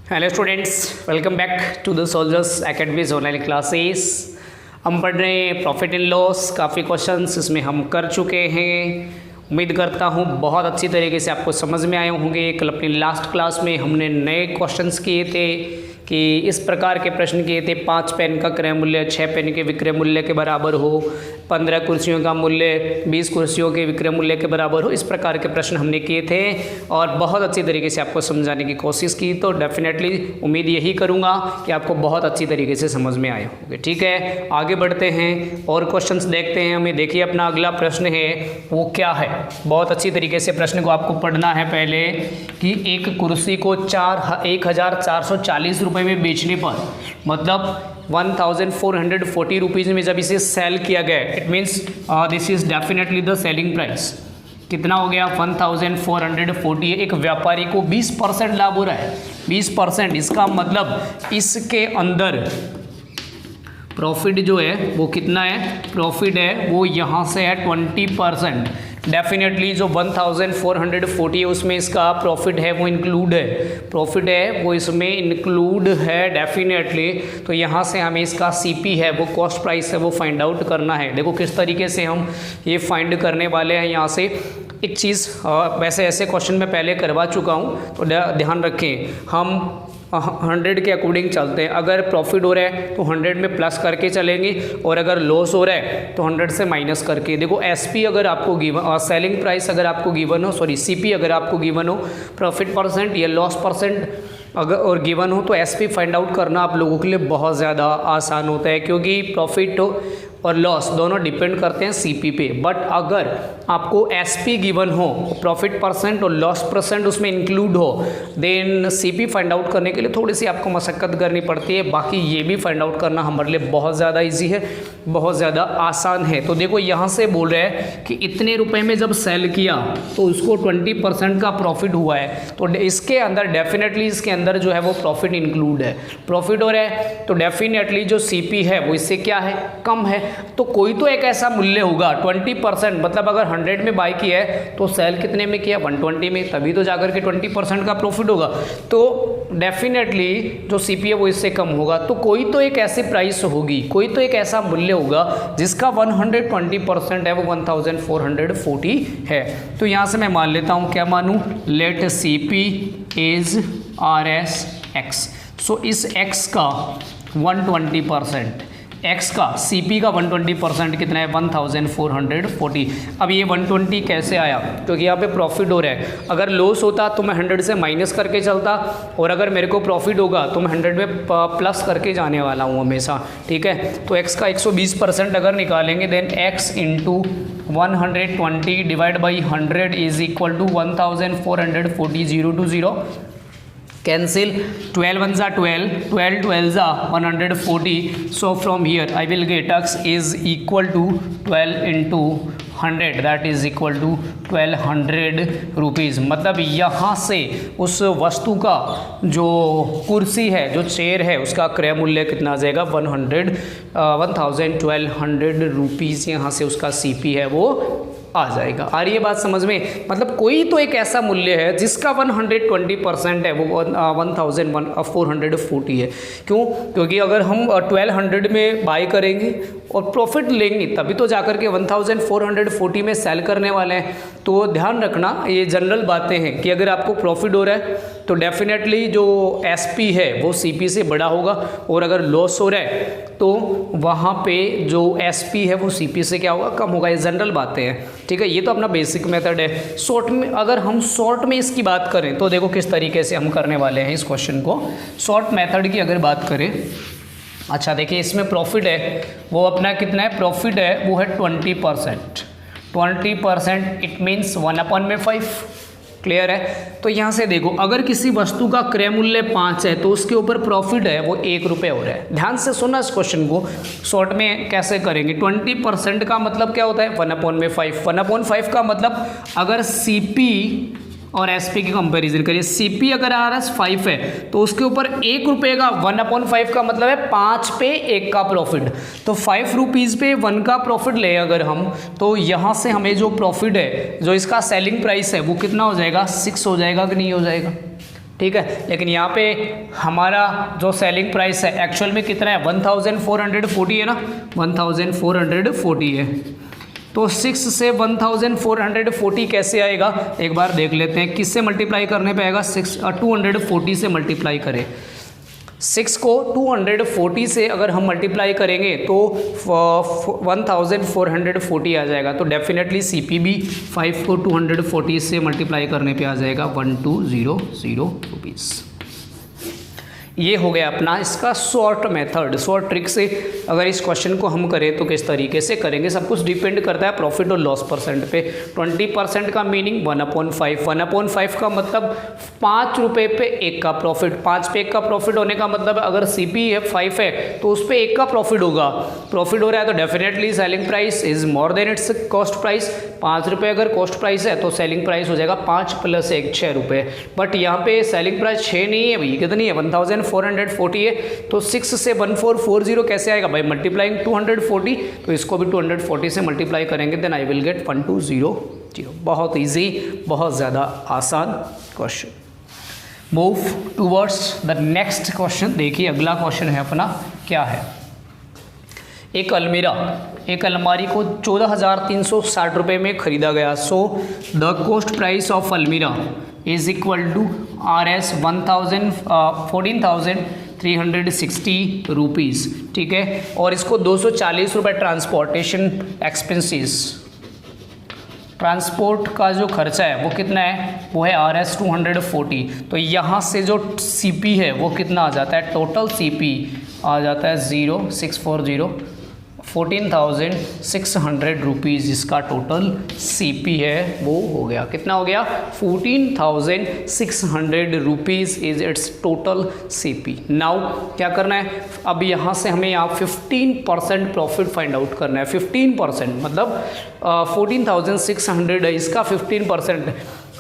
Hello students, welcome back to the soldiers academies online classes. हम पढ़ रहे हैं प्रॉफिट एंड लॉस। काफ़ी क्वेश्चंस इसमें हम कर चुके हैं। उम्मीद करता हूँ बहुत अच्छी तरीके से आपको समझ में आए होंगे। कल अपनी लास्ट क्लास में हमने नए क्वेश्चंस किए थे कि इस प्रकार के प्रश्न किए थे। 5 पेन का क्रय मूल्य 6 पेन के विक्रय मूल्य के बराबर हो, 15 कुर्सियों का मूल्य 20 कुर्सियों के विक्रय मूल्य के बराबर हो। इस प्रकार के प्रश्न हमने किए थे और बहुत अच्छी तरीके से आपको समझाने की कोशिश की। तो डेफिनेटली उम्मीद यही करूँगा कि आपको बहुत अच्छी तरीके से समझ में आए होंगे। ठीक है, आगे बढ़ते हैं और क्वेश्चंस देखते हैं। हमें देखिए अपना अगला प्रश्न है वो क्या है। बहुत अच्छी तरीके से प्रश्न को आपको पढ़ना है पहले कि एक कुर्सी को 1,440 रुपये में बेचने पर, मतलब 1,440 रुपीज़ में जब इसे सेल किया गया, it means this is definitely the selling price. कितना हो गया? 1,440। एक व्यापारी को 20% लाभ हो रहा है। 20%, इसका मतलब इसके अंदर प्रॉफिट जो है वो कितना है? प्रॉफिट है वो यहाँ से है 20%। डेफिनेटली जो 1,440 है उसमें इसका प्रॉफिट है वो इंक्लूड है, प्रॉफिट है वो इसमें इंक्लूड है डेफिनेटली। तो यहाँ से हमें इसका सीपी है वो कॉस्ट प्राइस है वो फाइंड आउट करना है। देखो किस तरीके से हम ये फाइंड करने वाले हैं। यहाँ से एक चीज़ वैसे ऐसे क्वेश्चन मैं पहले करवा चुका हूँ, तो ध्यान रखें। हम 100 के अकॉर्डिंग चलते हैं। अगर प्रॉफिट हो रहा है तो 100 में प्लस करके चलेंगे और अगर लॉस हो रहा है तो 100 से माइनस करके। देखो एसपी अगर आपको गिवन, सेलिंग प्राइस अगर आपको गिवन हो, सॉरी सीपी अगर आपको गिवन हो, प्रॉफिट परसेंट या लॉस परसेंट अगर और गिवन हो, तो एसपी फाइंड आउट करना आप लोगों के लिए बहुत ज़्यादा आसान होता है, क्योंकि प्रॉफिट और लॉस दोनों डिपेंड करते हैं सीपी पे। बट अगर आपको एसपी गिवन हो, प्रॉफिट परसेंट और लॉस परसेंट उसमें इंक्लूड हो, देन सीपी फाइंड आउट करने के लिए थोड़ी सी आपको मशक्कत करनी पड़ती है। बाकी ये भी फाइंड आउट करना हमारे लिए बहुत ज़्यादा इजी है, बहुत ज़्यादा आसान है। तो देखो यहाँ से बोल रहे हैं कि इतने रुपए में जब सेल किया तो उसको 20% का प्रॉफिट हुआ है, तो इसके अंदर डेफिनेटली इसके अंदर जो है वो प्रॉफिट इंक्लूड है। प्रॉफिट हो रहा है तो डेफिनेटली जो सीपी है वो इससे क्या है? कम है। तो कोई तो एक ऐसा मूल्य होगा 20%, मतलब अगर 100 में बाई किया है तो सेल कितने में किया? 120 में, तभी तो जाकर के 20% का प्रॉफिट होगा। तो डेफिनेटली जो सीपी है वो इससे कम होगा। तो कोई तो एक ऐसी प्राइस होगी, कोई तो एक ऐसा मूल्य होगा जिसका 120% है, वो 1,440 है। तो यहाँ से मैं मान लेता हूँ, क्या मानूँ? Let CP is RS X। So इस X का 120%, एक्स का सीपी का 120% कितना है? 1,440। अब ये 120 कैसे आया? क्योंकि यहाँ पे प्रॉफिट हो रहा है। अगर लॉस होता तो मैं 100 से माइनस करके चलता, और अगर मेरे को प्रॉफिट होगा तो मैं 100 में प्लस करके जाने वाला हूँ हमेशा। ठीक है, तो एक्स का 120% अगर निकालेंगे, then x into 120 divide by 100 is equal to 1,440। 0 to 0 cancel, 12 1 जा 12, 12 12 जा 140। So from here I will get x is equal to 12 into 100, that is equal to 1200 rupees. मतलब यहाँ से उस वस्तु का जो कुर्सी है, जो चेयर है, उसका क्रय मूल्य कितना आ जाएगा? 1,1200 रुपीज़। यहाँ से उसका सीपी है वो आ जाएगा। आ रही है बात समझ में? मतलब कोई तो एक ऐसा मूल्य है जिसका 120% है, वो 1,440 है। क्यों? क्योंकि अगर हम 1200 में बाई करेंगे और प्रॉफिट लेंगे तभी तो जाकर के 1,440 में सेल करने वाले हैं। तो ध्यान रखना, ये जनरल बातें हैं कि अगर आपको प्रॉफिट हो रहा है तो डेफिनेटली जो एसपी है वो सीपी से बड़ा होगा, और अगर लॉस हो रहा है तो वहाँ पे जो एसपी है वो सीपी से क्या होगा? कम होगा। ये जनरल बातें हैं। ठीक है, ये तो अपना बेसिक मेथड है। शॉर्ट में अगर हम शॉर्ट में इसकी बात करें तो देखो किस तरीके से हम करने वाले हैं इस क्वेश्चन को। शॉर्ट मेथड की अगर बात करें, अच्छा देखिए इसमें प्रॉफिट है वो अपना कितना है? प्रॉफिट है वो है 20%। 20% इट मीन्स 1/5। क्लियर है? तो यहाँ से देखो, अगर किसी वस्तु का क्रय मूल्य 5 है तो उसके ऊपर प्रॉफिट है वो 1 रुपये हो रहा है। ध्यान से सुना इस क्वेश्चन को, शॉर्ट में कैसे करेंगे। 20% का मतलब क्या होता है? 1/5। 1/5 का मतलब अगर सीपी और एसपी की कंपैरिजन करिए, सीपी अगर RS 5 है तो उसके ऊपर 1 रुपये का 1/5 का मतलब है 5 पे 1 का प्रॉफिट। तो 5 रुपीज़ पे 1 का प्रॉफिट ले अगर हम, तो यहाँ से हमें जो प्रॉफिट है, जो इसका सेलिंग प्राइस है वो कितना हो जाएगा? 6 हो जाएगा कि नहीं हो जाएगा? ठीक है। लेकिन यहाँ पे हमारा जो सेलिंग प्राइस है एक्चुअल में कितना है, 1440 है ना, 1440 है। तो 6 से 1440 कैसे आएगा, एक बार देख लेते हैं। किससे मल्टीप्लाई करने पे आएगा, 240 से मल्टीप्लाई करें। 6 को 240 से अगर हम मल्टीप्लाई करेंगे तो 1440 आ जाएगा। तो डेफिनेटली CP भी 5 को 240 से मल्टीप्लाई करने पे आ जाएगा 1200 रुपीज़। ये हो गया अपना इसका शॉर्ट मेथड, शॉर्ट ट्रिक से अगर इस क्वेश्चन को हम करें तो किस तरीके से करेंगे। सब कुछ डिपेंड करता है प्रॉफिट और लॉस परसेंट पे। 20% का मीनिंग 1/5, 1/5 का मतलब 5 रुपये पे 1 का प्रॉफिट। 5 पे 1 का प्रॉफिट होने का मतलब अगर CP है 5 है तो उस पर 1 का प्रॉफिट होगा। प्रॉफिट हो रहा है तो definitely selling price is more than it's cost price. 5 रुपये अगर कॉस्ट प्राइस है तो सेलिंग प्राइस हो जाएगा 5 + 1 6 रुपये। बट यहाँ पे सेलिंग प्राइस 6 नहीं है भाई, कितनी है, 1440 है। तो 6 से 1440 कैसे आएगा भाई, मल्टीप्लाइंग 240। तो इसको भी 240 से मल्टीप्लाई करेंगे, देन आई विल गेट 1200। बहुत इजी, बहुत ज़्यादा आसान question. Move towards the next question. देखिए अगला क्वेश्चन है अपना क्या है। एक अलमारी को 14,360 रुपये में खरीदा गया। So the cost price of almirah is equal to RS 14,360 rupees, ठीक है। और इसको 240 रुपये ट्रांसपोर्टेशन एक्सपेंसेस, ट्रांसपोर्ट का जो खर्चा है वो कितना है, वो है RS 240। तो यहाँ से जो CP है वो कितना आ जाता है, टोटल CP आ जाता है 0640, 14,600 रुपीज़ इसका टोटल CP है वो हो गया। कितना हो गया, 14,600 rupees is it's total CP। Now क्या करना है, अब यहाँ से हमें यहाँ 15% प्रॉफिट फाइंड आउट करना है। 15% मतलब 14,600 है, इसका 15%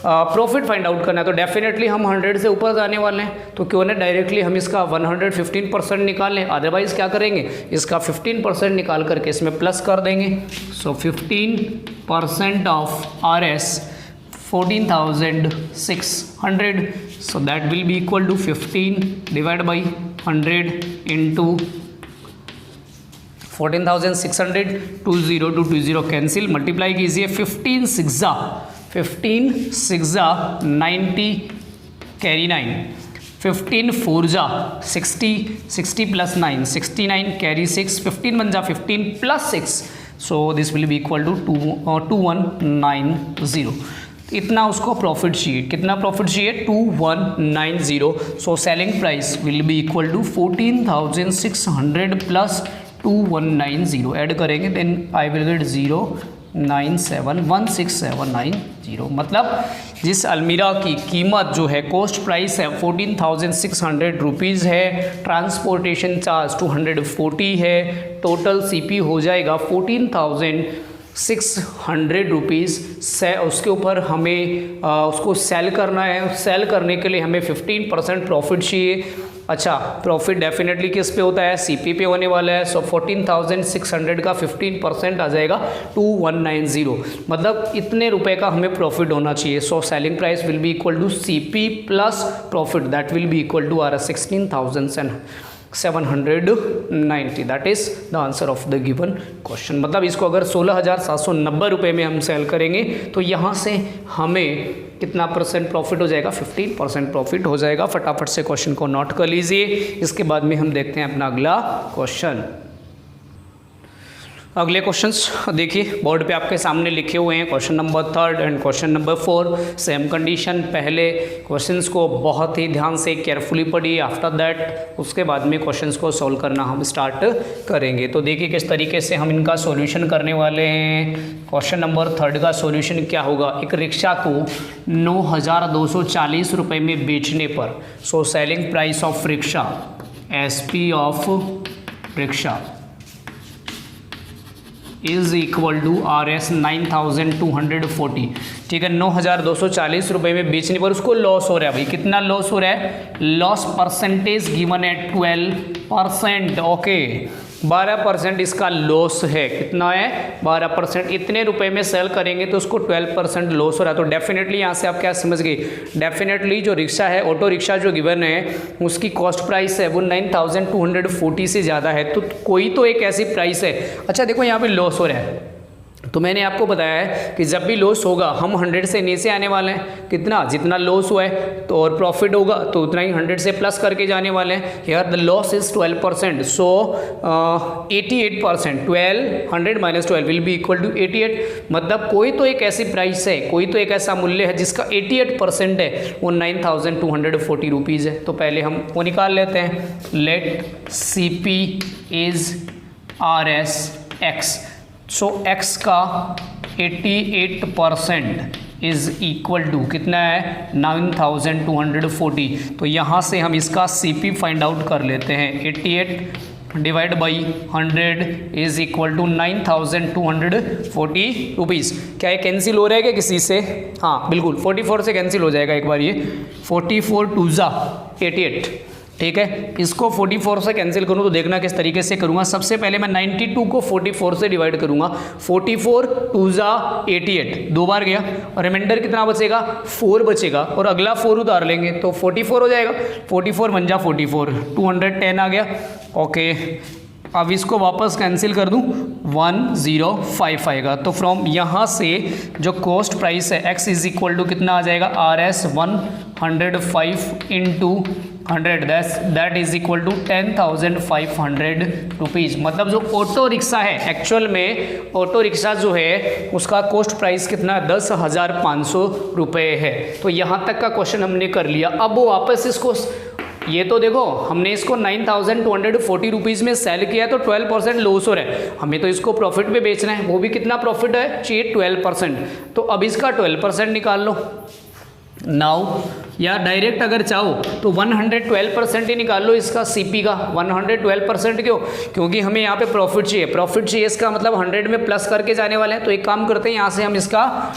प्रॉफिट फाइंड आउट करना है। तो डेफिनेटली हम 100 से ऊपर जाने वाले हैं, तो क्यों ना डायरेक्टली हम इसका 115% निकाल लें। अदरवाइज़ क्या करेंगे, इसका 15% निकाल करके इसमें प्लस कर देंगे। So 15% of RS 14,600, so that will be equal to 15 divide by 100 into 14,600, 20 cancel, multiply कीजिए। 15 6 90 कैरी 9, 15 4 60, 60 + 9 69 कैरी 6, 15 बन जा 15 + 6, so this will be equal to 2190। इतना उसको प्रॉफिट चाहिए, कितना प्रॉफिट चाहिए, 2190। So selling price will be equal to 14,600 + 2190 add करेंगे, then I will get 09716,790। मतलब जिस अलमीरा की कीमत जो है, कॉस्ट प्राइस है 14,600 रुपीज़ है, ट्रांसपोर्टेशन चार्ज 240 है, टोटल CP हो जाएगा 14,600 रुपीज़ से। उसके ऊपर हमें उसको सेल करना है। सेल करने के लिए हमें 15% प्रॉफिट चाहिए। अच्छा, प्रॉफिट डेफिनेटली किस पे होता है, CP पे होने वाला है। सो 14,600 का 15% आ जाएगा 2190, मतलब इतने रुपए का हमें प्रॉफिट होना चाहिए। So selling price will be equal to CP plus profit, that will be equal to RS 16,790। That is the answer of the given question. मतलब इसको अगर 16,790 रुपये में हम सेल करेंगे तो यहाँ से हमें कितना % प्रॉफिट हो जाएगा, 15% प्रॉफिट हो जाएगा। फटाफट से क्वेश्चन को नोट कर लीजिए, इसके बाद में हम देखते हैं अपना अगला क्वेश्चन। अगले क्वेश्चंस देखिए बोर्ड पे आपके सामने लिखे हुए हैं। Question number 3 and question number 4 same condition. पहले क्वेश्चंस को बहुत ही ध्यान से केयरफुली पढ़िए, आफ्टर दैट उसके बाद में क्वेश्चंस को सॉल्व करना हम स्टार्ट करेंगे। तो देखिए किस तरीके से हम इनका सॉल्यूशन करने वाले हैं। क्वेश्चन नंबर 3 का सॉल्यूशन क्या होगा, एक रिक्शा को 9,240 रुपये में बेचने पर, so selling price of rickshaw, SP of rickshaw is equal to RS 9,240। ठीक है, 9,240 रुपये में बेचने पर उसको लॉस हो रहा है। भाई कितना लॉस हो रहा है, लॉस परसेंटेज गिवन है 12%। ओके, 12% इसका लॉस है। कितना है? 12%। इतने रुपए में सेल करेंगे तो उसको 12% लॉस हो रहा है। तो डेफिनेटली यहाँ से आप क्या समझ गए? डेफिनेटली जो रिक्शा है, ऑटो रिक्शा जो गिवन है, उसकी कॉस्ट प्राइस है वो 9240 से ज़्यादा है। तो कोई तो एक ऐसी प्राइस है। अच्छा देखो यहाँ पे लॉस हो रहा है, तो मैंने आपको बताया है कि जब भी लॉस होगा हम 100 से नीचे आने वाले हैं। कितना? जितना लॉस हुआ है, तो और प्रॉफिट होगा तो उतना ही 100 से प्लस करके जाने वाले हैं। Here the loss is 12%, so 88%, 100 minus 12 will be equal to 88। मतलब कोई तो एक ऐसी प्राइस है, कोई तो एक ऐसा मूल्य है जिसका 88% है, वो 9240 रुपीज़ है। तो पहले हम वो निकाल लेते हैं। Let C P is RS X। So x का 88% इज इक्वल टू कितना है? 9240। तो यहाँ से हम इसका CP फाइंड आउट कर लेते हैं। 88 divide by 100 is equal to 9240 rupees. क्या ये कैंसिल हो रहा है क्या किसी से? हाँ बिल्कुल, 44 से कैंसिल हो जाएगा एक बार ये। 44 2 जा 88, ठीक है। इसको 44 से कैंसिल करूँ तो देखना किस तरीके से करूँगा। सबसे पहले मैं 92 को 44 से डिवाइड करूँगा। 44 2 जा 88, 2 बार गया, और रिमाइंडर कितना बचेगा? 4 बचेगा, और अगला 4 उतार लेंगे तो 44 हो जाएगा। 44 बन जा 44, 210 आ गया। ओके, अब इसको वापस कैंसिल कर दूं, 105 आएगा। तो फ्रॉम यहाँ से जो कॉस्ट प्राइस है x इज इक्वल टू कितना आ जाएगा? RS 105 into 100, that is equal to 10,500 rupees. मतलब जो ऑटो रिक्शा है, एक्चुअल में ऑटो रिक्शा जो है उसका कॉस्ट प्राइस कितना? 10,500 रुपये है। तो यहाँ तक का क्वेश्चन हमने कर लिया। अब वो वापस इसको, ये तो देखो हमने इसको 9240 रुपीज़ में सेल किया तो 12% लॉस हो रहा है। हमें तो इसको प्रॉफिट में बेचना है, वो भी कितना प्रॉफिट है? चाहिए 12%। तो अब इसका 12% निकाल लो नाउ, या डायरेक्ट अगर चाहो तो 112% ही निकाल लो इसका CP का। 112% क्यों? क्योंकि हमें यहाँ पे प्रॉफिट चाहिए। प्रॉफिट चाहिए इसका मतलब 100 में प्लस करके जाने वाले हैं। तो एक काम करते हैं, यहाँ से हम इसका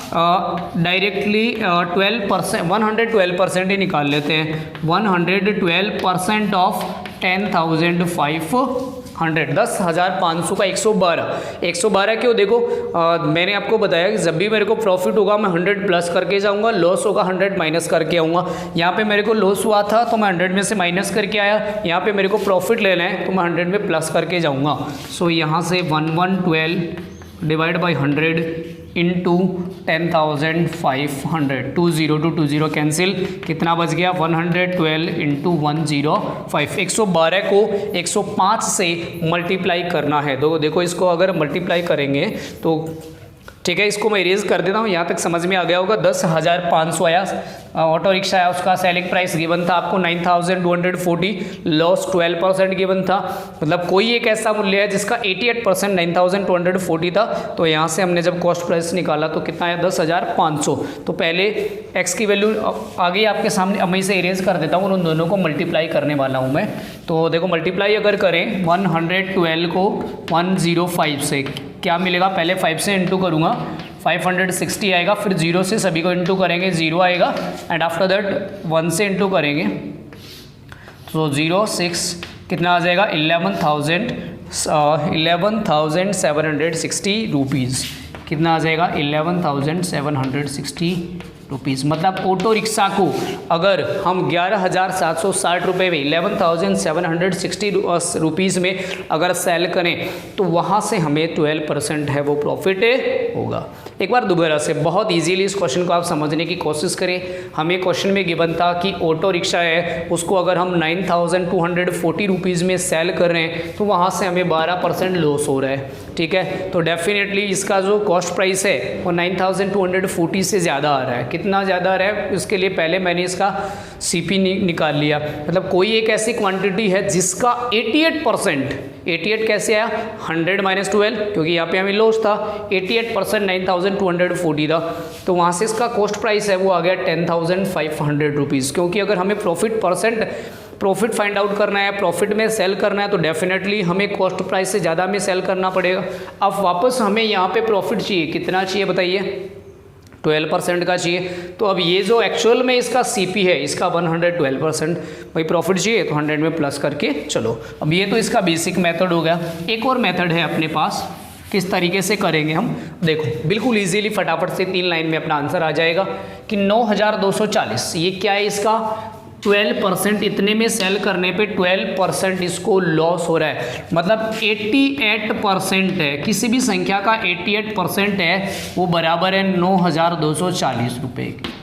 डायरेक्टली 112% ही निकाल लेते हैं। 112% ऑफ 10,500, 10,500 का 112 क्यों? देखो मैंने आपको बताया कि जब भी मेरे को प्रॉफिट होगा मैं 100 प्लस करके जाऊंगा, लॉस होगा 100 माइनस करके आऊँगा। यहाँ पे मेरे को लॉस हुआ था तो मैं 100 में से माइनस करके आया, यहाँ पे मेरे को प्रॉफिट लेना है तो मैं 100 में प्लस करके जाऊँगा। सो यहाँ से 1112 divide by 100 into 10,500, 20 to 20 cancel, कितना बच गया? 112 इंटू 105। 112 को 105 से मल्टीप्लाई करना है। तो देखो इसको अगर मल्टीप्लाई करेंगे तो ठीक है, इसको मैं इरेज कर देता हूँ। यहाँ तक समझ में आ गया होगा। 10,500 आया, ऑटो रिक्शा है, उसका सेलिंग प्राइस गिवन था आपको 9240, लॉस 12% गिवन था। मतलब कोई एक ऐसा मूल्य है जिसका 88% 9240 था। तो यहाँ से हमने जब कॉस्ट प्राइस निकाला तो कितना है? 10,500। तो पहले x की वैल्यू आ गई आपके सामने। अब मैं इसे इरेज कर देता हूँ, उन दोनों को मल्टीप्लाई करने वाला हूँ मैं। तो देखो मल्टीप्लाई अगर करें 112 को 105 से क्या मिलेगा? पहले 5 से इंटू करूँगा, 560 आएगा। फिर 0 से सभी को इंटू करेंगे, 0 आएगा। एंड आफ्टर दैट 1 से इंटू करेंगे तो 0 6 कितना आ जाएगा? 11,760 रुपीज़। कितना आ जाएगा? 11,760 रुपीज़। मतलब ऑटो रिक्शा को अगर हम 11,760 रुपये में 11,760 रुपीज़ में अगर सेल करें तो वहाँ से हमें 12% है वो प्रॉफिट होगा। एक बार दोबारा से बहुत इजीली इस क्वेश्चन को आप समझने की कोशिश करें। हमें क्वेश्चन में गिवन था कि ऑटो रिक्शा है, उसको अगर हम 9240 रुपीज़ में सेल कर रहे हैं तो वहाँ से हमें 12% लॉस हो रहा है। ठीक है, तो डेफिनेटली इसका जो कॉस्ट प्राइस है वो 9240 से ज़्यादा आ रहा है। कितना ज़्यादा आ रहा है? उसके लिए पहले मैंने इसका CP निकाल लिया। मतलब कोई एक ऐसी क्वांटिटी है जिसका 88% 88 कैसे आया? 100 माइनस 12, क्योंकि यहाँ पे हमें लॉस था। 88% 9240 था, तो वहाँ से इसका कॉस्ट प्राइस है वो आ गया 10,500 रुपीज़। क्योंकि अगर हमें प्रॉफिट फाइंड आउट करना है, प्रॉफिट में सेल करना है, तो डेफिनेटली हमें कॉस्ट प्राइस से ज़्यादा में सेल करना पड़ेगा। अब वापस हमें यहाँ पे प्रॉफिट चाहिए, कितना चाहिए बताइए? 12% का चाहिए। तो अब ये जो एक्चुअल में इसका CP है इसका 112%, भाई प्रॉफिट चाहिए तो 100 में प्लस करके चलो। अब ये तो इसका बेसिक मेथड हो गया। एक और मेथड है अपने पास, किस तरीके से करेंगे हम, देखो बिल्कुल इजीली फटाफट से 3 लाइन में अपना आंसर आ जाएगा कि 9240, ये क्या है इसका 12%, इतने में सेल करने पे 12% इसको लॉस हो रहा है, मतलब 88% है, किसी भी संख्या का 88% है वो बराबर है 9240 रुपये की।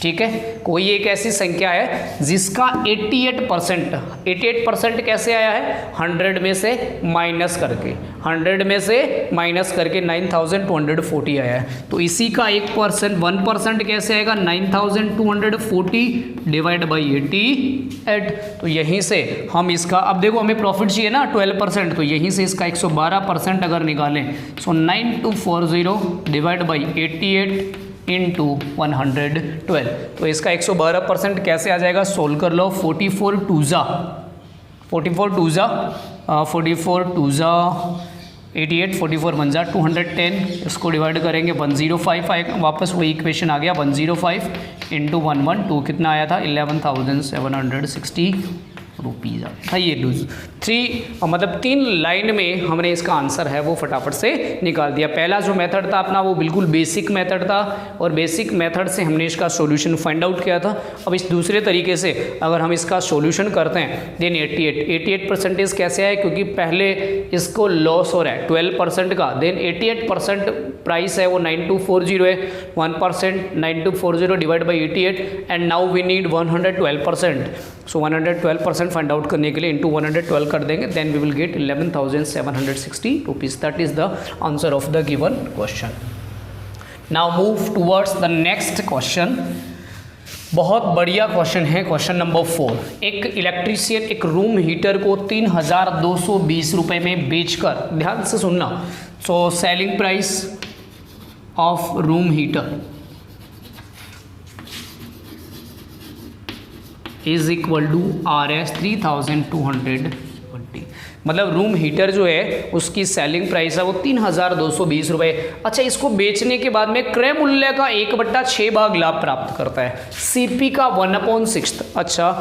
ठीक है, कोई एक ऐसी संख्या है जिसका 88% कैसे आया है, 100 में से माइनस करके, 100 में से माइनस करके 9240 आया है। तो इसी का 1% कैसे आएगा, 9240 डिवाइड बाई 88। तो यहीं से हम इसका, अब देखो हमें प्रॉफिट चाहिए ना 12%, तो यहीं से इसका 112% अगर निकालें, सो 9240 डिवाइड बाई 88 इंटू 112, तो इसका 112% कैसे आ जाएगा, सोल्व कर लो। 44 टूज़ा 88, 44 बन जा 210, इसको डिवाइड करेंगे 105 आएगा, वापस वही इक्वेशन आ गया 105 इंटू 112, कितना आया था 11,760 रुपीज़ था। ये 3 मतलब 3 लाइन में हमने इसका आंसर है वो फटाफट से निकाल दिया। पहला जो मेथड था अपना वो बिल्कुल बेसिक मेथड था, और बेसिक मेथड से हमने इसका सॉल्यूशन फाइंड आउट किया था। अब इस दूसरे तरीके से अगर हम इसका सॉल्यूशन करते हैं, देन 88% कैसे आए, क्योंकि पहले इसको लॉस हो रहा है 12% का, देन 88% प्राइस है वो 9240 है, 1% 9240 divide by 88, and now we need 112%। So 112% find out करने के लिए इंटू 112 कर देंगे, then we will get 11,760 rupees. That is the answer of the given question. Now move towards the next question. बहुत बढ़िया क्वेश्चन है, क्वेश्चन नंबर 4। एक electrician एक रूम हीटर को 3,220 रुपये में बेचकर, ध्यान से सुनना, so selling price of room heater is equal to RS 3,220, मतलब रूम हीटर जो है उसकी सेलिंग प्राइस है वो 3,220 रुपये। अच्छा, इसको बेचने के बाद में क्रय मूल्य का 1/6 भाग लाभ प्राप्त करता है, CP का 1/6। अच्छा,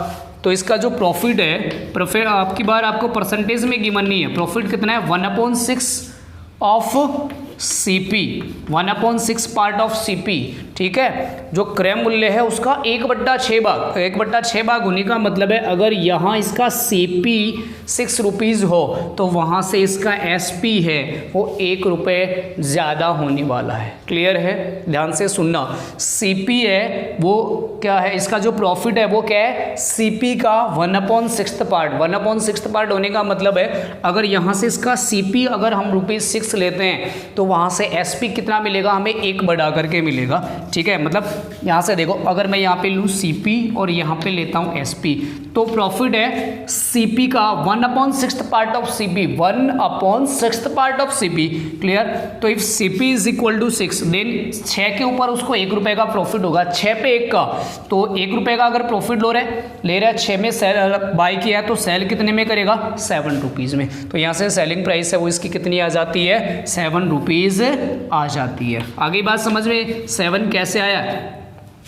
तो इसका जो प्रॉफिट है, प्रॉफिट आपकी बार आपको परसेंटेज में गिवन नहीं है, प्रॉफिट कितना है 1/6 of CP, 1/6 part of CP। ठीक है, जो क्रय मूल्य है उसका 1/6 भाग, 1/6 भाग होने का मतलब है अगर यहाँ इसका CP 6 रुपीज़ हो तो वहाँ से इसका SP है वो 1 रुपये ज़्यादा होने वाला है। क्लियर है, ध्यान से सुनना। CP है वो क्या है, इसका जो प्रॉफिट है वो क्या है, CP का 1/6 पार्ट। 1/6 पार्ट होने का मतलब है अगर यहाँ से इसका CP अगर हम ₹6 लेते हैं तो वहाँ से SP कितना मिलेगा, हमें 1 बढ़ा करके मिलेगा। ठीक है, मतलब यहाँ से देखो, अगर मैं यहाँ पे लूँ CP और यहाँ पे लेता हूँ SP, तो प्रॉफिट है CP का 1/6 part of CP, 1/6 part of CP। Clear, तो if CP is equal to 6, then 6 के ऊपर उसको 1 रुपये का प्रॉफिट होगा, 6 पे 1 का, तो 1 रुपये का अगर प्रॉफिट ले रहा है 6 में सेल बाय किया है तो सेल कितने में करेगा, 7 रुपीज़ में। तो यहाँ से सेलिंग प्राइस है वो इसकी कितनी आ जाती है, 7 रुपीज़ आ जाती है। आगे बात समझ में, 7 कैसे आया,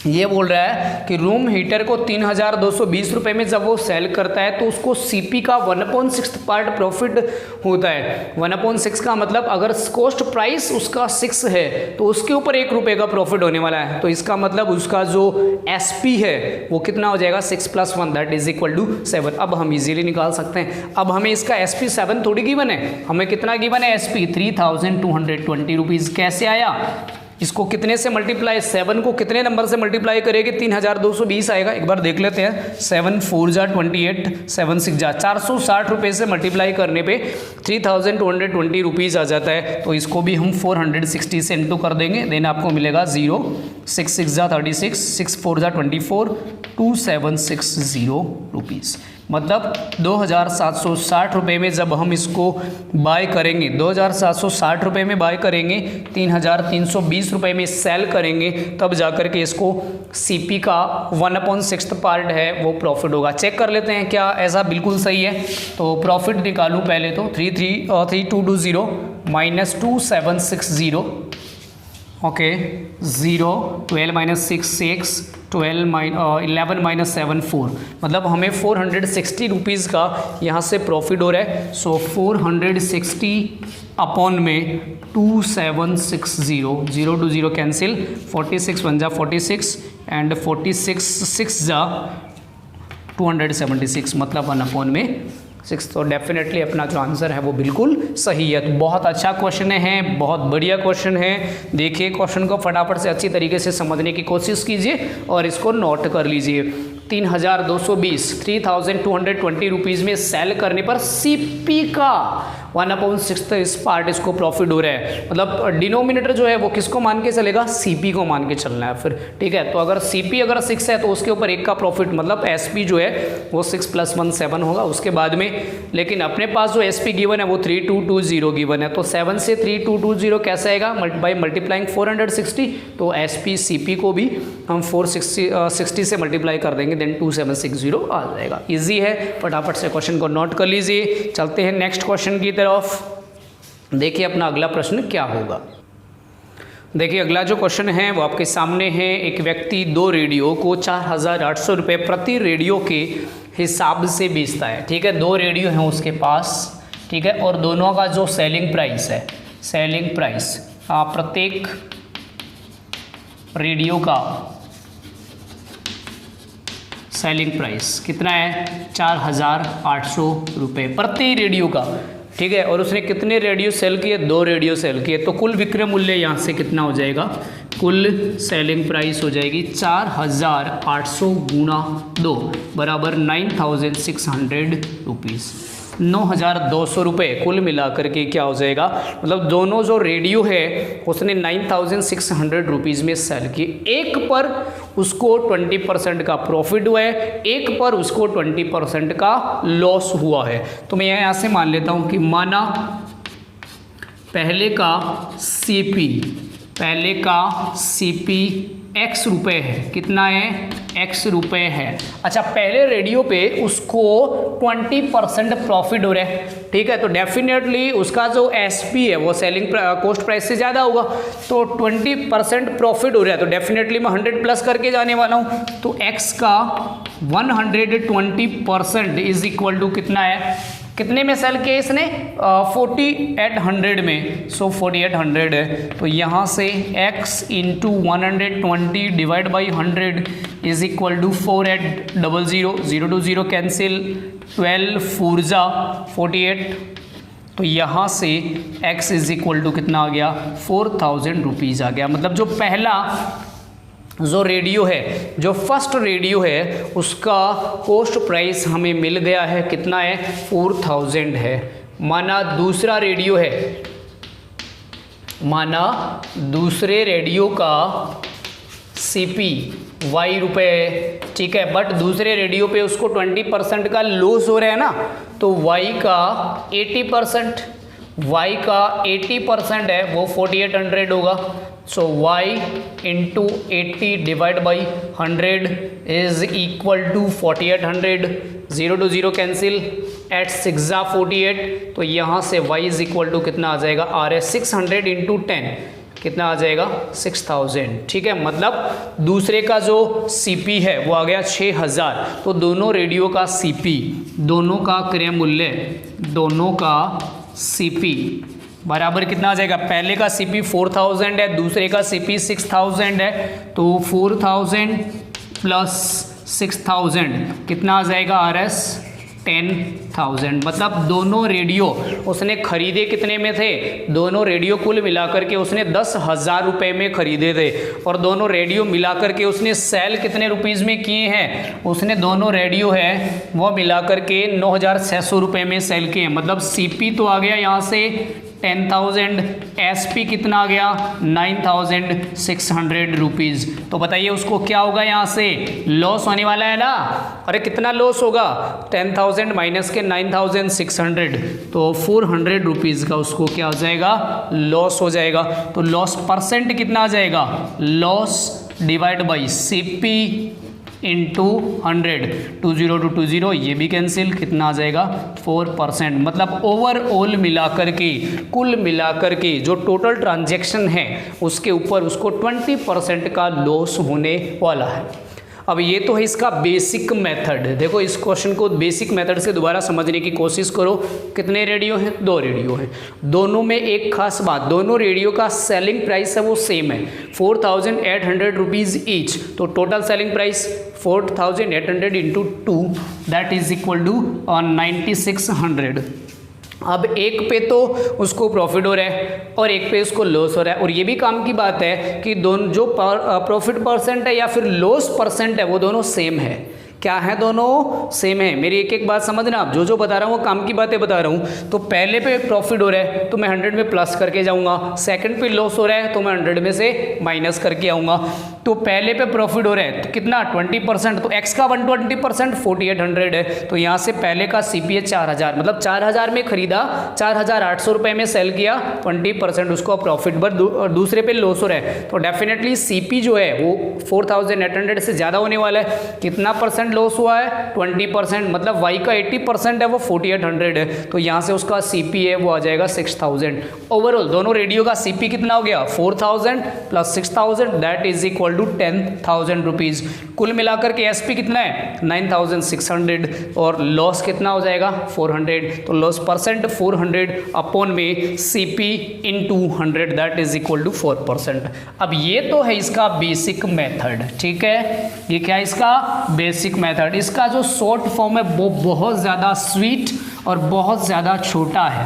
ये बोल रहा है कि रूम हीटर को 3,220 रुपये में जब वो सेल करता है तो उसको CP का 1/6 पार्ट प्रॉफिट होता है। 1/6 का मतलब अगर कॉस्ट प्राइस उसका 6 है तो उसके ऊपर 1 रुपये का प्रॉफिट होने वाला है, तो इसका मतलब उसका जो SP है वो कितना हो जाएगा, 6 + 1 दैट इज इक्वल टू 7। अब हम इजीली निकाल सकते हैं। अब हमें इसका SP 7 थोड़ी गिवन है, हमें कितना गिवन है, SP 3,220 रुपीज़। कैसे आया, इसको कितने से मल्टीप्लाई, 7 को कितने नंबर से मल्टीप्लाई करेंगे, 3,220 आएगा। एक बार देख लेते हैं, 7 4 जा 28, 7 6 जा 460 रुपये से मल्टीप्लाई करने पे 3,220 रुपीज़ आ जाता है। तो इसको भी हम 460 से इंटू कर देंगे, देन आपको मिलेगा 0, 6 6 जा 36, 6 4 जा 24, 2,760 रुपीज़। मतलब 2,760 रुपये में जब हम इसको बाय करेंगे, 2,760 रुपये में बाय करेंगे, 3,320 रुपये में सेल करेंगे, तब जाकर के इसको CP का 1/6 पार्ट है वो प्रॉफिट होगा। चेक कर लेते हैं क्या ऐसा बिल्कुल सही है। तो प्रॉफिट निकालूँ पहले तो 3220 - 2760 ओके 0, 12 माइनस 6 6, 11 माइनस 7 4, मतलब हमें 460 रुपीज़ का यहाँ से प्रॉफिट हो रहा है। सो 460 अपॉन में 2760, 0 to 0 कैंसिल, 46 1 जा 46 एंड 46 6 जा 276, मतलब 1 अपॉन में 6। तो डेफिनेटली अपना जो आंसर है वो बिल्कुल सही है। तो बहुत अच्छा क्वेश्चन है, बहुत बढ़िया क्वेश्चन है। देखिए क्वेश्चन को फटाफट से अच्छी तरीके से समझने की कोशिश कीजिए और इसको नोट कर लीजिए। 3220 3220 रुपीज़ में सेल करने पर सीपी का 1/6 इस पार्ट इसको प्रॉफिट हो रहा है। मतलब डिनोमिनेटर जो है वो किसको मान के चलेगा, सीपी को मान के चलना है फिर, ठीक है। तो अगर सीपी अगर 6 है तो उसके ऊपर 1 का प्रॉफिट, मतलब एसपी जो है वो 6 + 1 7 होगा उसके बाद में। लेकिन अपने पास जो एसपी गिवन है वो 3220 गिवन है, तो 7 से 3220 कैसे आएगा, बाई मल्टीप्लाइंग 460। तो एसपी सीपी को भी हम 460 से मल्टीप्लाई कर देंगे, देन 2760 आ जाएगा। इजी है, फटाफट से क्वेश्चन को नोट कर लीजिए। चलते हैं नेक्स्ट क्वेश्चन की तरफ। देखिए अपना अगला प्रश्न क्या होगा। देखिए अगला जो क्वेश्चन है वो आपके सामने है। एक व्यक्ति 2 रेडियो को 4800 रुपये प्रति रेडियो के हिसाब से बेचता है, ठीक है। 2 रेडियो हैं उसके पास, ठीक है, और दोनों का जो सेलिंग प्राइस है, सेलिंग प्राइस प्रत्येक रेडियो का सेलिंग प्राइस कितना है, 4800 रुपये प्रति रेडियो का, ठीक है। और उसने कितने रेडियो सेल किए, 2 रेडियो सेल किए। तो कुल विक्रय मूल्य यहाँ से कितना हो जाएगा, कुल सेलिंग प्राइस हो जाएगी 4800 गुणा 2 बराबर 9600 रुपीज़, 9200 रुपये कुल मिलाकर के क्या हो जाएगा। मतलब दोनों जो रेडियो है उसने 9600 रुपीज़ में सेल किए। एक पर उसको 20% का प्रॉफिट हुआ है, एक पर उसको 20% का लॉस हुआ है। तो मैं यहाँ से मान लेता हूँ कि माना पहले का सीपी x रुपये है, कितना है, x रुपये है। अच्छा पहले रेडियो पे उसको 20% प्रॉफिट हो रहा है, ठीक है। तो डेफिनेटली उसका जो एसपी है वो सेलिंग कॉस्ट प्राइस से ज़्यादा होगा, तो 20% प्रॉफिट हो रहा है, तो डेफिनेटली मैं 100 प्लस करके जाने वाला हूँ। तो x का 120% इज इक्वल टू कितना है, कितने में सेल किया इसने, 4800 में। सो 4800 है, तो यहाँ से x into 120 divide by 100 is equal to 4800, 0 to 0 cancel, 12 4 जा 48। तो यहाँ से x इज इक्वल टू कितना आ गया, 4000 रुपीज़ आ गया। मतलब जो पहला जो रेडियो है, जो फर्स्ट रेडियो है उसका कॉस्ट प्राइस हमें मिल गया है, कितना है, 4000 है। माना दूसरा रेडियो है, माना दूसरे रेडियो का सीपी y रुपये है, ठीक है। बट दूसरे रेडियो पे उसको 20% का लॉस हो रहा है ना, तो y का 80% है वो 4800 होगा। So y into 80 divide by 100 is equal to 4800, 0 to 0 cancel, 8 6 जा 48। तो यहाँ से y इज इक्वल टू कितना आ जाएगा, आ रहा है 600 इंटू 10 कितना आ जाएगा, 6000, ठीक है। मतलब दूसरे का जो सीपी है वो आ गया 6000। तो दोनों रेडियो का सीपी, दोनों का क्रय मूल्य, दोनों का सीपी बराबर कितना आ जाएगा, पहले का सीपी 4000 है, दूसरे का सीपी 6000 है। तो 4000 प्लस 6000 कितना आ जाएगा, RS 10,000। मतलब दोनों रेडियो उसने खरीदे कितने में थे, दोनों रेडियो कुल मिलाकर के उसने 10,000 रुपये में खरीदे थे, और दोनों रेडियो मिलाकर के उसने सेल कितने रुपीज़ में किए हैं, उसने दोनों रेडियो है वो मिलाकर के 9600 रुपये में सेल किए हैं। मतलब सीपी तो आ गया यहाँ से 10,000, एसपी कितना आ गया, 9600 रुपीज़। तो बताइए उसको क्या होगा, यहाँ से लॉस होने वाला है ना। अरे कितना लॉस होगा, 10,000 माइनस के 9600, तो 400 रुपीज़ का उसको क्या हो जाएगा, लॉस हो जाएगा। तो लॉस परसेंट कितना आ जाएगा, loss divide by CP into 100, 20 to 20 ये भी कैंसिल, कितना आ जाएगा 4%। मतलब ओवरऑल मिलाकर के, कुल मिलाकर के जो टोटल ट्रांजैक्शन है उसके ऊपर उसको 20% का लॉस होने वाला है। अब ये तो है इसका बेसिक मेथड। देखो इस क्वेश्चन को बेसिक मेथड से दोबारा समझने की कोशिश करो। कितने रेडियो हैं? 2 रेडियो हैं। दोनों में एक खास बात, दोनों रेडियो का सेलिंग प्राइस है वो सेम है, 4800 रुपीज़ ईच। तो total selling price 4800 into 2 that is equal to 9600। अब एक पे तो उसको प्रॉफिट हो रहा है और एक पे उसको लॉस हो रहा है। और ये भी काम की बात है कि दोनों जो प्रॉफिट परसेंट है या फिर लॉस परसेंट है वो दोनों सेम है। क्या है? दोनों सेम है। मेरी एक एक बात समझना, आप जो जो बता रहा हूँ वो काम की बातें बता रहा हूँ। तो पहले पे प्रॉफिट हो रहा है तो मैं 100 में प्लस करके जाऊँगा, सेकंड पे लॉस हो रहा है तो मैं 100 में से माइनस करके आऊँगा। तो पहले पे प्रॉफिट हो रहा है तो कितना 20%, तो x का 120% 4800 है। तो यहाँ से पहले का CP है 4000, मतलब 4000 में खरीदा, 4800 रुपये में सेल किया, 20% उसको प्रॉफिट, पर दूसरे पे लॉस हो रहा है तो डेफिनेटली CP जो है वो 4800 से ज़्यादा होने वाला है। कितना परसेंट लॉस हुआ है? 20%। मतलब y का 80% है वो 4800 है। तो यहाँ से उसका CP है वो आ जाएगा 6000। ओवरऑल दोनों रेडियो का CP कितना हो गया? 4000 plus 6000 that is equal to 10,000 rupees. कुल मिलाकर के SP कितना है? 9600 और लॉस कितना हो जाएगा? 400। तो लॉस परसेंट 400 अपॉन में CP into 100 that is equal to 4%। अब ये तो है इसका बेसिक मेथड, ठीक है। ये क्या है? इसका बेसिक मेथड। इसका जो शॉर्ट फॉर्म है वो बहुत ज़्यादा स्वीट और बहुत ज़्यादा छोटा है,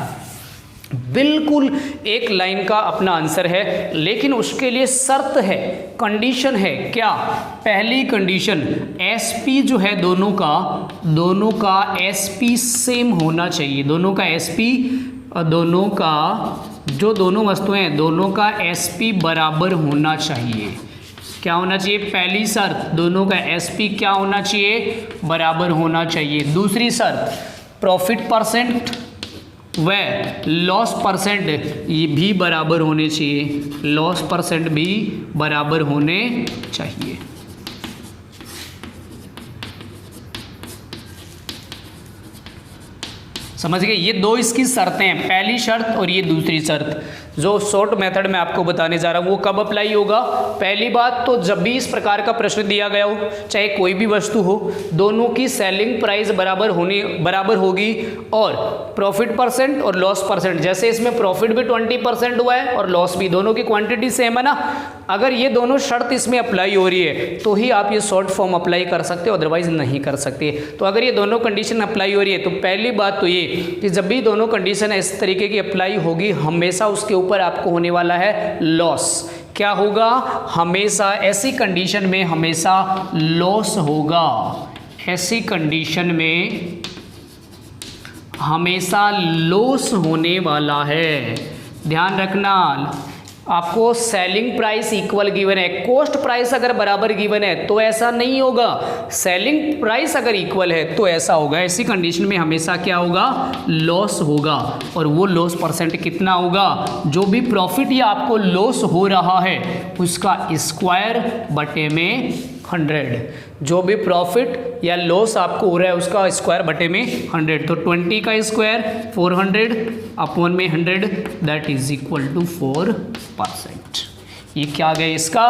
बिल्कुल एक लाइन का अपना आंसर है, लेकिन उसके लिए शर्त है, कंडीशन है। क्या? पहली कंडीशन SP जो है दोनों का SP सेम होना चाहिए। दोनों का SP, दोनों का जो दोनों वस्तुएं हैं दोनों का SP बराबर होना चाहिए। क्या होना चाहिए? पहली शर्त, दोनों का SP क्या होना चाहिए? बराबर होना चाहिए। दूसरी शर्त, प्रॉफिट परसेंट व लॉस परसेंट ये भी बराबर होने चाहिए, लॉस परसेंट भी बराबर होने चाहिए। समझ गए? ये दो इसकी शर्तें हैं, पहली शर्त और ये दूसरी शर्त। जो शॉर्ट मेथड में आपको बताने जा रहा हूँ वो कब अप्लाई होगा? पहली बात तो जब भी इस प्रकार का प्रश्न दिया गया हो, चाहे कोई भी वस्तु हो, दोनों की सेलिंग प्राइस बराबर होगी और प्रॉफिट परसेंट और लॉस परसेंट, जैसे इसमें प्रॉफिट भी 20% हुआ है और लॉस भी, दोनों की क्वांटिटी सेम है ना। अगर ये दोनों शर्त इसमें अप्लाई हो रही है तो ही आप ये शॉर्ट फॉर्म अप्लाई कर सकते हो, अदरवाइज नहीं कर सकते। तो अगर ये दोनों कंडीशन अप्लाई हो रही है तो पहली बात तो ये कि जब भी दोनों कंडीशन इस तरीके की अप्लाई होगी हमेशा उसके ऊपर आपको होने वाला है लॉस। क्या होगा? हमेशा ऐसी कंडीशन में हमेशा लॉस होगा। ऐसी कंडीशन में हमेशा लॉस होने वाला है। ध्यान रखना, आपको सेलिंग प्राइस इक्वल गिवन है, कॉस्ट प्राइस अगर बराबर गिवन है तो ऐसा नहीं होगा, सेलिंग प्राइस अगर इक्वल है तो ऐसा होगा। ऐसी कंडीशन में हमेशा क्या होगा? लॉस होगा। और वो लॉस परसेंट कितना होगा? जो भी प्रॉफिट या आपको लॉस हो रहा है उसका स्क्वायर बटे में 100। जो भी प्रॉफिट या लॉस आपको हो रहा है उसका स्क्वायर बटे में 100। तो 20 का स्क्वायर 400 अपॉन में 100 दैट इज इक्वल टू 4%। ये क्या गया इसका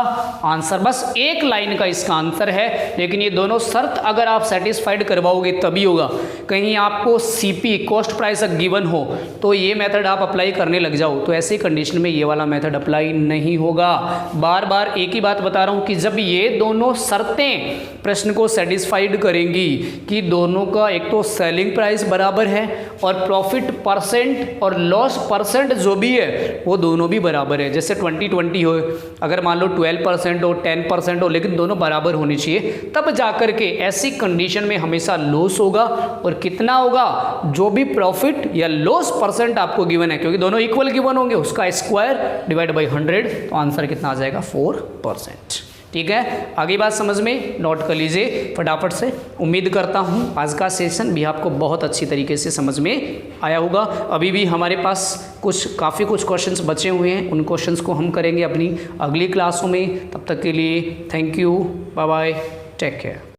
आंसर? बस एक लाइन का इसका आंसर है, लेकिन ये दोनों शर्त अगर आप सेटिस्फाइड करवाओगे तभी होगा। कहीं आपको CP कॉस्ट प्राइस गिवन हो तो ये मेथड आप अप्लाई करने लग जाओ तो ऐसी कंडीशन में ये वाला मेथड अप्लाई नहीं होगा। बार बार एक ही बात बता रहा हूँ कि जब ये दोनों शर्तें प्रश्न को सेटिस्फाइड करेंगी कि दोनों का एक तो सेलिंग प्राइस बराबर है और प्रॉफिट परसेंट और लॉस परसेंट जो भी है वो दोनों भी बराबर है। जैसे 20-20 हो, अगर मान लो 12% हो 10% हो, लेकिन दोनों बराबर होने चाहिए, तब जाकर के ऐसी कंडीशन में हमेशा लॉस होगा। और कितना होगा? जो भी प्रॉफिट या लॉस परसेंट आपको गिवन है, क्योंकि दोनों इक्वल गिवन होंगे, उसका स्क्वायर डिवाइड बाई 100, तो आंसर कितना आ जाएगा? 4%। ठीक है, आगे बात समझ में नोट कर लीजिए फटाफट से। उम्मीद करता हूँ आज का सेशन भी आपको बहुत अच्छी तरीके से समझ में आया होगा। अभी भी हमारे पास काफ़ी कुछ क्वेश्चंस बचे हुए हैं, उन क्वेश्चंस को हम करेंगे अपनी अगली क्लासों में। तब तक के लिए thank you, bye bye, take care.